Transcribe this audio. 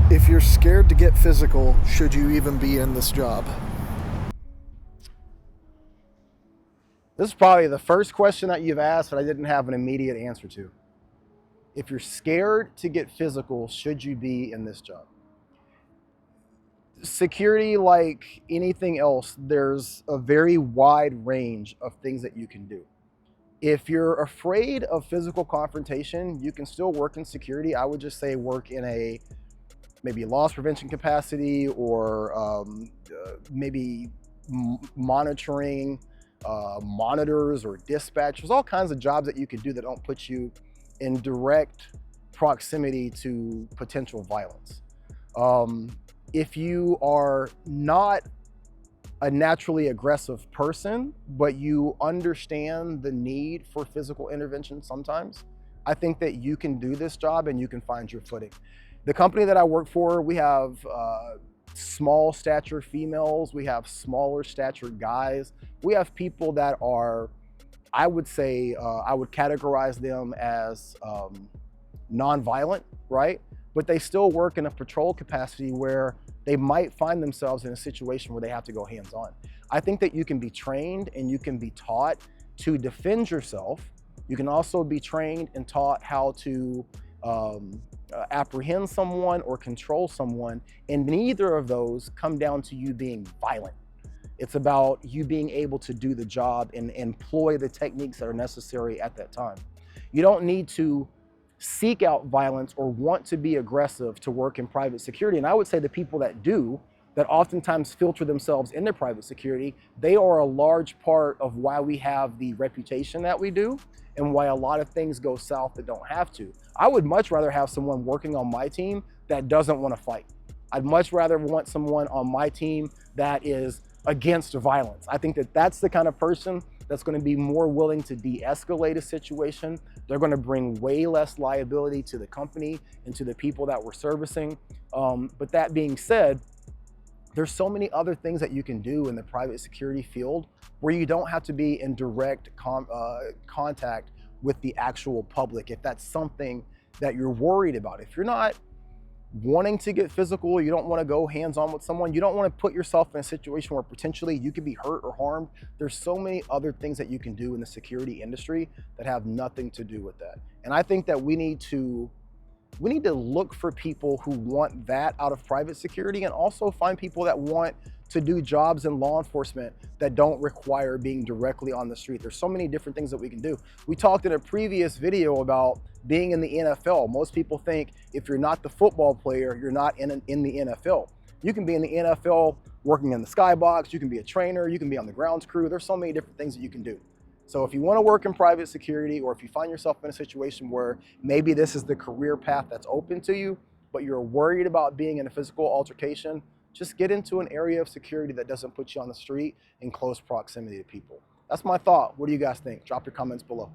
If you're scared to get physical, should you even be in this job? This is probably the first question that you've asked that I didn't have an immediate answer to. If you're scared to get physical, should you be in this job? Security, like anything else, there's a very wide range of things that you can do. If you're afraid of physical confrontation, you can still work in security. I would just say work in a maybe loss prevention capacity, or maybe monitoring, monitors or dispatch. There's all kinds of jobs that you can do that don't put you in direct proximity to potential violence. If you are not a naturally aggressive person, but you understand the need for physical intervention sometimes, I think that you can do this job and you can find your footing. The company that I work for, we have small stature females, we have smaller stature guys, we have people that are, I would say, I would categorize them as nonviolent, right? But they still work in a patrol capacity where they might find themselves in a situation where they have to go hands-on. I think that you can be trained and you can be taught to defend yourself. You can also be trained and taught how to apprehend someone or control someone, and neither of those come down to you being violent. It's about you being able to do the job and employ the techniques that are necessary at that time. You don't need to seek out violence or want to be aggressive to work in private security. And I would say the people that do, that oftentimes filter themselves into private security, they are a large part of why we have the reputation that we do and why a lot of things go south that don't have to. I would much rather have someone working on my team that doesn't want to fight. I'd much rather want someone on my team that is against violence. I think that that's the kind of person that's going to be more willing to de-escalate a situation. They're going to bring way less liability to the company and to the people that we're servicing. But that being said, there's so many other things that you can do in the private security field where you don't have to be in direct contact with the actual public if that's something that you're worried about. If you're not wanting to get physical, you don't want to go hands-on with someone, you don't want to put yourself in a situation where potentially you could be hurt or harmed, there's so many other things that you can do in the security industry that have nothing to do with that. And I think that we need to look for people who want that out of private security, and also find people that want to do jobs in law enforcement that don't require being directly on the street. There's so many different things that we can do. We talked in a previous video about being in the NFL. Most people think if you're not the football player, you're not in the NFL. You can be in the NFL working in the skybox, you can be a trainer, you can be on the grounds crew. There's so many different things that you can do. So if you want to work in private security, or if you find yourself in a situation where maybe this is the career path that's open to you, but you're worried about being in a physical altercation, just get into an area of security that doesn't put you on the street in close proximity to people. That's my thought. What do you guys think? Drop your comments below.